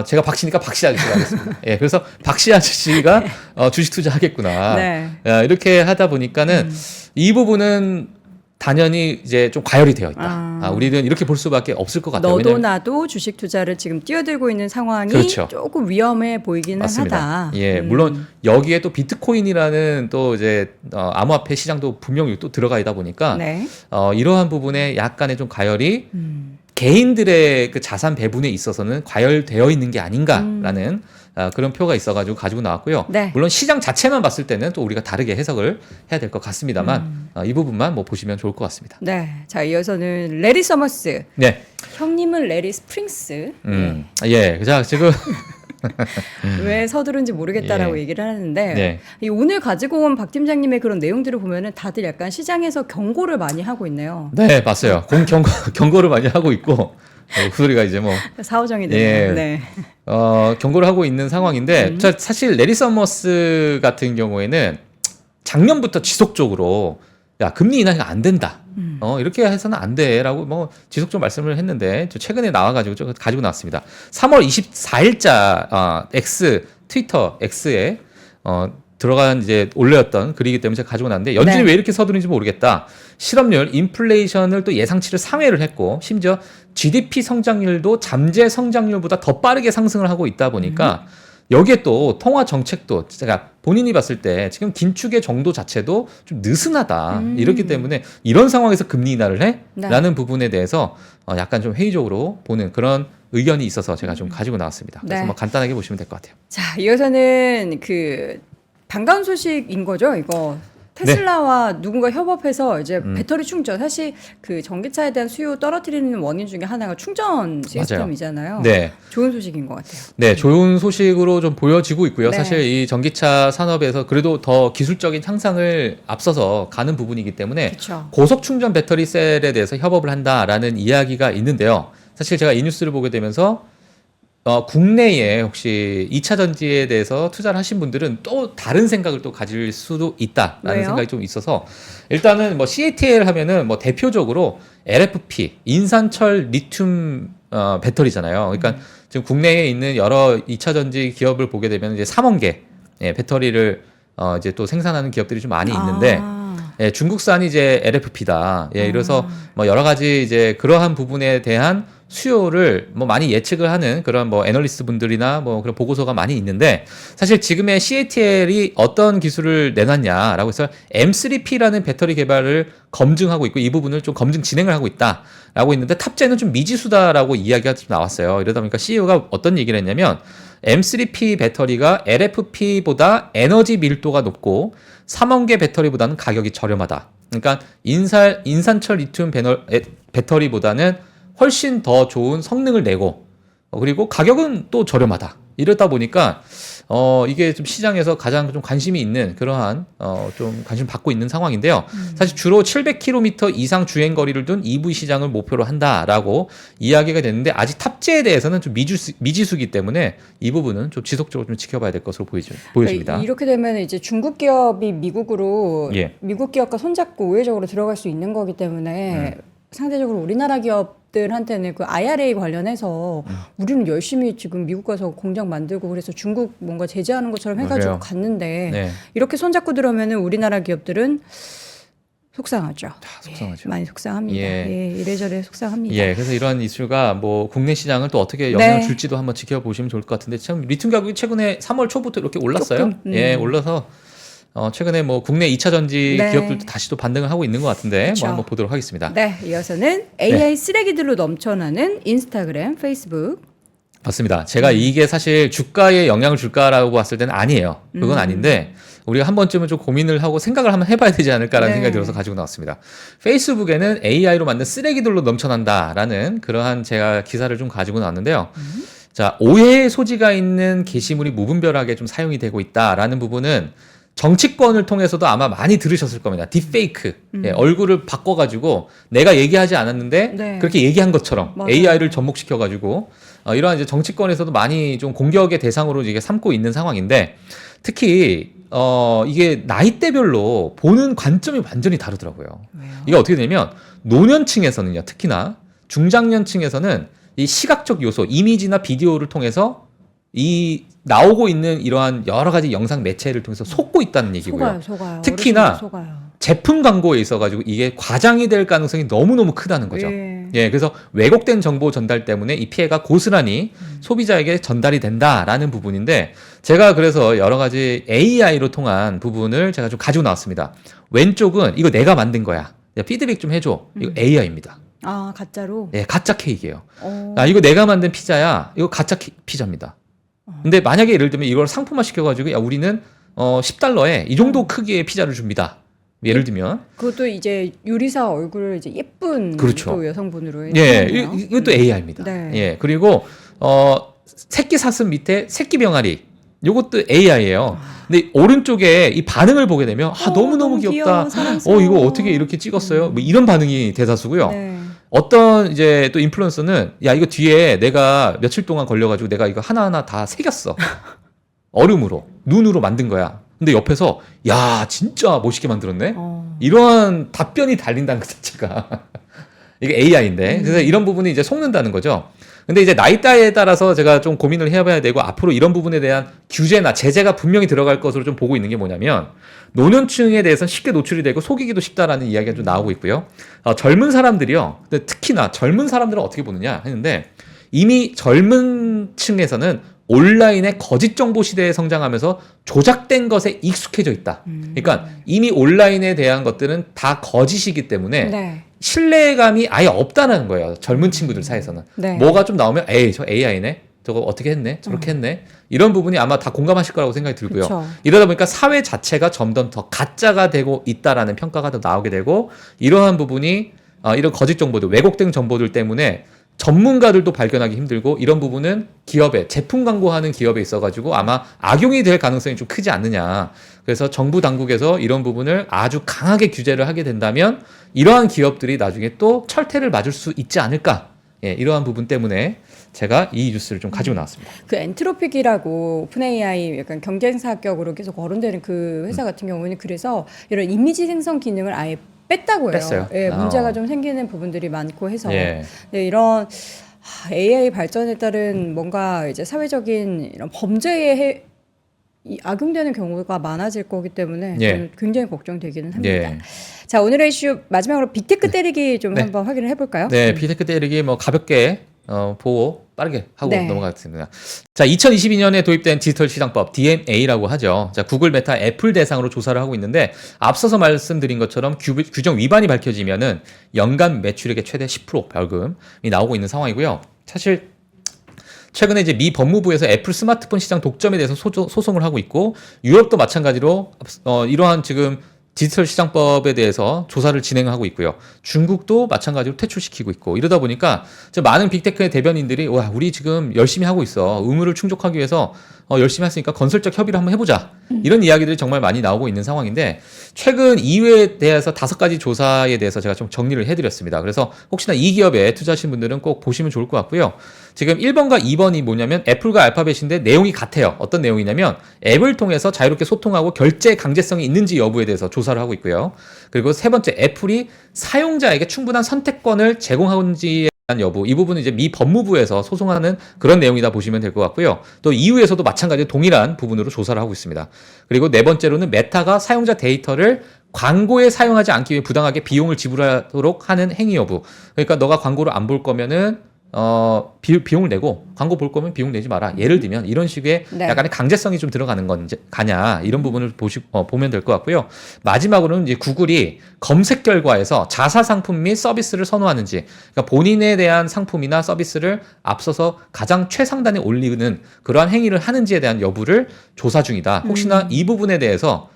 제가 박씨니까 박씨 아저씨가 하겠습니다. 예, 그래서 박씨 아저씨가 주식 투자하겠구나.
네.
이렇게 하다 보니까는 이 부분은 당연히 이제 좀 과열이 되어 있다. 우리는 이렇게 볼 수밖에 없을 것 같아요.
너도
왜냐면
나도 주식 투자를 지금 뛰어들고 있는 상황이
그렇죠.
조금 위험해 보이기는
맞습니다.
하다.
예, 물론 여기에 또 비트코인이라는 또 이제 암호화폐 시장도 분명히 또 들어가 있다 보니까
네.
이러한 부분에 약간의 좀 과열이 개인들의 그 자산 배분에 있어서는 과열되어 있는 게 아닌가라는 그런 표가 있어가지고 가지고 나왔고요.
네.
물론 시장 자체만 봤을 때는 또 우리가 다르게 해석을 해야 될 것 같습니다만 이 부분만 뭐 보시면 좋을 것 같습니다.
네. 자, 이어서는 레리 서머스.
네.
형님은 레리 스프링스.
예. 자, 지금
왜 서두른지 모르겠다라고
예.
얘기를 하는데
네.
이 오늘 가지고 온 박 팀장님의 그런 내용들을 보면은 다들 약간 시장에서 경고를 많이 하고 있네요.
네, 봤어요. 경고를 많이 하고 있고 그 소리가 이제 뭐
사오정이 되네요.
예.
네.
경고를 하고 있는 상황인데 사실 레리 서머스 같은 경우에는 작년부터 지속적으로 야 금리 인하가 안 된다. 이렇게 해서는 안 돼라고 뭐 지속적으로 말씀을 했는데 최근에 나와가지고 가지고 나왔습니다. 3월 24일자 트위터 X에 들어간 이제 올렸던 글이기 때문에 제가 가지고 나왔는데 연준이
네.
왜 이렇게 서두른지 모르겠다. 실업률, 인플레이션을 또 예상치를 상회를 했고 심지어 GDP 성장률도 잠재 성장률보다 더 빠르게 상승을 하고 있다 보니까 여기에 또 통화 정책도 제가 본인이 봤을 때 지금 긴축의 정도 자체도 좀 느슨하다. 이렇기 때문에 이런 상황에서 금리 인하를 해?
네. 라는
부분에 대해서 약간 좀 회의적으로 보는 그런 의견이 있어서 제가 좀 가지고 나왔습니다. 그래서
네.
뭐 간단하게 보시면 될 것 같아요.
자, 이어서는 그 반가운 소식인 거죠, 이거. 테슬라와 누군가 협업해서 이제 배터리 충전. 사실 그 전기차에 대한 수요 떨어뜨리는 원인 중에 하나가 충전 시스템이잖아요.
네.
좋은 소식인 것 같아요.
네, 좋은 소식으로 좀 보여지고 있고요.
네.
사실 이 전기차 산업에서 그래도 더 기술적인 향상을 앞서서 가는 부분이기 때문에
그쵸.
고속 충전 배터리 셀에 대해서 협업을 한다라는 이야기가 있는데요. 사실 제가 이 뉴스를 보게 되면서 국내에 혹시 2차 전지에 대해서 투자를 하신 분들은 또 다른 생각을 또 가질 수도 있다라는
왜요?
생각이 좀 있어서 일단은 뭐 CATL 하면은 뭐 대표적으로 LFP 인산철 리튬 배터리잖아요. 그러니까 지금 국내에 있는 여러 2차 전지 기업을 보게 되면 이제 3원계 배터리를 이제 또 생산하는 기업들이 좀 많이 있는데 예, 중국산이 이제 LFP다. 예, 이래서 뭐 여러 가지 이제 그러한 부분에 대한 수요를 뭐 많이 예측을 하는 그런 뭐 애널리스트 분들이나 뭐 그런 보고서가 많이 있는데 사실 지금의 CATL이 어떤 기술을 내놨냐라고 해서 M3P라는 배터리 개발을 검증하고 있고 이 부분을 좀 검증 진행을 하고 있다라고 있는데 탑재는 좀 미지수다라고 이야기가 좀 나왔어요. 이러다 보니까 CEO가 어떤 얘기를 했냐면 M3P 배터리가 LFP보다 에너지 밀도가 높고 3원계 배터리보다는 가격이 저렴하다. 그러니까 인산철 리튬 배터리보다는 훨씬 더 좋은 성능을 내고 그리고 가격은 또 저렴하다. 이러다 보니까 이게 좀 시장에서 가장 좀 관심이 있는 그러한 좀 관심 받고 있는 상황인데요. 사실 주로 700km 이상 주행 거리를 둔 EV 시장을 목표로 한다라고 이야기가 됐는데 아직 탑재에 대해서는 좀 미지수기 때문에 이 부분은 좀 지속적으로 좀 지켜봐야 될 것으로 보여집니다.
그러니까 이렇게 되면 이제 중국 기업이 미국으로
예.
미국 기업과 손잡고 우회적으로 들어갈 수 있는 거기 때문에 상대적으로 우리나라 기업들한테는 그 IRA 관련해서 우리는 열심히 지금 미국 가서 공장 만들고 그래서 중국 뭔가 제재하는 것처럼 해가지고
맞아요.
갔는데
네.
이렇게 손잡고 들어오면은 우리나라 기업들은 속상하죠.
속상하죠.
예, 많이 속상합니다.
예.
예, 이래저래 속상합니다.
예, 그래서 이러한 이슈가 뭐 국내 시장을 또 어떻게 영향을
네.
줄지도 한번 지켜보시면 좋을 것 같은데 참 리튬 가격이 최근에 3월 초부터 이렇게 올랐어요.
조금,
예, 올라서 최근에 뭐 국내 2차 전지
네.
기업들도 다시 또 반등을 하고 있는 것 같은데
그쵸.
뭐 한번 보도록 하겠습니다.
네, 이어서는 AI 쓰레기들로 넘쳐나는 인스타그램, 페이스북.
맞습니다. 제가 이게 사실 주가에 영향을 줄까라고 봤을 때는 아니에요. 그건 아닌데 우리가 한 번쯤은 좀 고민을 하고 생각을 한번 해봐야 되지 않을까라는
네.
생각이 들어서 가지고 나왔습니다. 페이스북에는 AI로 만든 쓰레기들로 넘쳐난다라는 그러한 제가 기사를 좀 가지고 나왔는데요. 자, 오해의 소지가 있는 게시물이 무분별하게 좀 사용이 되고 있다라는 부분은 정치권을 통해서도 아마 많이 들으셨을 겁니다. 딥페이크. 예, 얼굴을 바꿔가지고 내가 얘기하지 않았는데
네.
그렇게 얘기한 것처럼
맞아요.
AI를 접목시켜가지고 이러한 이제 정치권에서도 많이 좀 공격의 대상으로 이게 삼고 있는 상황인데 특히 이게 나이대별로 보는 관점이 완전히 다르더라고요.
왜요?
이게 어떻게 되냐면 노년층에서는요, 특히나 중장년층에서는 이 시각적 요소, 이미지나 비디오를 통해서 이 나오고 있는 이러한 여러 가지 영상 매체를 통해서 속고 있다는 얘기고요.
속아요.
특히나
어르신들 속아요.
제품 광고에 있어가지고 이게 과장이 될 가능성이 너무너무 크다는 거죠.
예.
예, 그래서 왜곡된 정보 전달 때문에 이 피해가 고스란히 소비자에게 전달이 된다라는 부분인데 제가 그래서 여러 가지 AI로 통한 부분을 제가 좀 가지고 나왔습니다. 왼쪽은 이거 내가 만든 거야. 야, 피드백 좀 해줘. 이거 AI입니다.
아, 가짜로?
예, 가짜 케이크예요.
어.
아, 이거 내가 만든 피자야. 이거 가짜 피자입니다. 근데 만약에 예를 들면 이걸 상품화 시켜가지고 야, 우리는 $10에 이 정도 크기의 피자를 줍니다. 예를 들면.
그것도 이제 요리사 얼굴을 이제 예쁜
그렇죠.
또 여성분으로
예,
해놨네요.
이것도 AI입니다.
네.
예, 그리고 새끼 사슴 밑에 새끼 병아리. 요것도 AI예요. 근데 오른쪽에 이 반응을 보게 되면 너무너무
너무
귀엽다.
귀여워, 사랑스러워.
이거 어떻게 이렇게 찍었어요? 뭐 이런 반응이 대다수고요.
네.
어떤 이제 또 인플루언서는 야, 이거 뒤에 내가 며칠 동안 걸려가지고 내가 이거 하나하나 다 새겼어. 얼음으로, 눈으로 만든 거야. 근데 옆에서 야, 진짜 멋있게 만들었네? 이러한 답변이 달린다는 것 자체가 이게 AI인데 그래서 이런 부분이 이제 속는다는 거죠. 근데 이제 나이대에 따라서 제가 좀 고민을 해봐야 되고 앞으로 이런 부분에 대한 규제나 제재가 분명히 들어갈 것으로 좀 보고 있는 게 뭐냐면 노년층에 대해서는 쉽게 노출이 되고 속이기도 쉽다라는 이야기가 좀 나오고 있고요. 젊은 사람들이요. 근데 특히나 젊은 사람들은 어떻게 보느냐 했는데 이미 젊은 층에서는 온라인의 거짓 정보 시대에 성장하면서 조작된 것에 익숙해져 있다. 그러니까 이미 온라인에 대한 것들은 다 거짓이기 때문에
네.
신뢰감이 아예 없다는 거예요. 젊은 친구들 사이에서는.
네.
뭐가 좀 나오면 에이, 저 AI네. 저거 어떻게 했네. 저렇게 했네. 이런 부분이 아마 다 공감하실 거라고 생각이 들고요.
그쵸.
이러다 보니까 사회 자체가 점점 더 가짜가 되고 있다라는 평가가 더 나오게 되고 이러한 부분이 이런 거짓 정보들, 왜곡된 정보들 때문에 전문가들도 발견하기 힘들고 이런 부분은 기업에 제품 광고하는 기업에 있어가지고 아마 악용이 될 가능성이 좀 크지 않느냐. 그래서 정부 당국에서 이런 부분을 아주 강하게 규제를 하게 된다면 이러한 기업들이 나중에 또 철퇴를 맞을 수 있지 않을까. 예, 이러한 부분 때문에 제가 이 뉴스를 좀 가지고 나왔습니다.
그 엔트로픽이라고 오픈 AI 약간 경쟁사격으로 계속 거론되는 그 회사 같은 경우는 그래서 이런 이미지 생성 기능을 아예 뺐다고 해요.
뺐어요.
예, 문제가 좀 생기는 부분들이 많고 해서
예.
네, 이런 AI 발전에 따른 뭔가 이제 사회적인 이런 범죄에 악용되는 경우가 많아질 거기 때문에
예.
저는 굉장히 걱정되기는 합니다.
예.
자, 오늘의 이슈 마지막으로 빅테크 때리기 좀
네.
한번 확인을 해볼까요?
네, 빅테크 때리기 뭐 가볍게 보고 빠르게 하고
네.
넘어가겠습니다. 자, 2022년에 도입된 디지털 시장법 DMA라고 하죠. 자, 구글, 메타, 애플 대상으로 조사를 하고 있는데 앞서서 말씀드린 것처럼 규정 위반이 밝혀지면은 연간 매출액의 최대 10% 벌금이 나오고 있는 상황이고요. 사실 최근에 이제 미 법무부에서 애플 스마트폰 시장 독점에 대해서 소송을 하고 있고 유럽도 마찬가지로 이러한 지금 디지털 시장법에 대해서 조사를 진행하고 있고요. 중국도 마찬가지로 퇴출시키고 있고 이러다 보니까 많은 빅테크의 대변인들이 와, 우리 지금 열심히 하고 있어. 의무를 충족하기 위해서 열심히 했으니까 건설적 협의를 한번 해보자. 이런 이야기들이 정말 많이 나오고 있는 상황인데 최근 이유에 대해서 5가지 조사에 대해서 제가 좀 정리를 해드렸습니다. 그래서 혹시나 이 기업에 투자하신 분들은 꼭 보시면 좋을 것 같고요. 지금 1번과 2번이 뭐냐면 애플과 알파벳인데 내용이 같아요. 어떤 내용이냐면 앱을 통해서 자유롭게 소통하고 결제 강제성이 있는지 여부에 대해서 조사를 하고 있고요. 그리고 세 번째, 애플이 사용자에게 충분한 선택권을 제공하는지에 대한 여부, 이 부분은 이제 미 법무부에서 소송하는 그런 내용이다 보시면 될 것 같고요. 또 EU에서도 마찬가지로 동일한 부분으로 조사를 하고 있습니다. 그리고 네 번째로는 메타가 사용자 데이터를 광고에 사용하지 않기 위해 부당하게 비용을 지불하도록 하는 행위 여부. 그러니까 너가 광고를 안 볼 거면은 비용을 내고 광고 볼 거면 비용 내지 마라. 예를 들면 이런 식의
네.
약간의 강제성이 좀 들어가는 건지 가냐 이런 부분을 보면 될 것 같고요. 마지막으로는 이제 구글이 검색 결과에서 자사 상품 및 서비스를 선호하는지, 그러니까 본인에 대한 상품이나 서비스를 앞서서 가장 최상단에 올리는 그러한 행위를 하는지에 대한 여부를 조사 중이다. 혹시나 이 부분에 대해서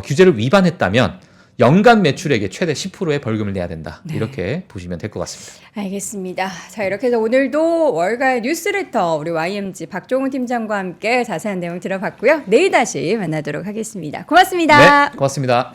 규제를 위반했다면 연간 매출액의 최대 10%의 벌금을 내야 된다.
네.
이렇게 보시면 될 것 같습니다.
알겠습니다. 자, 이렇게 해서 오늘도 월가의 뉴스레터 우리 YMG 박종훈 팀장과 함께 자세한 내용 들어봤고요. 내일 다시 만나도록 하겠습니다. 고맙습니다.
네, 고맙습니다.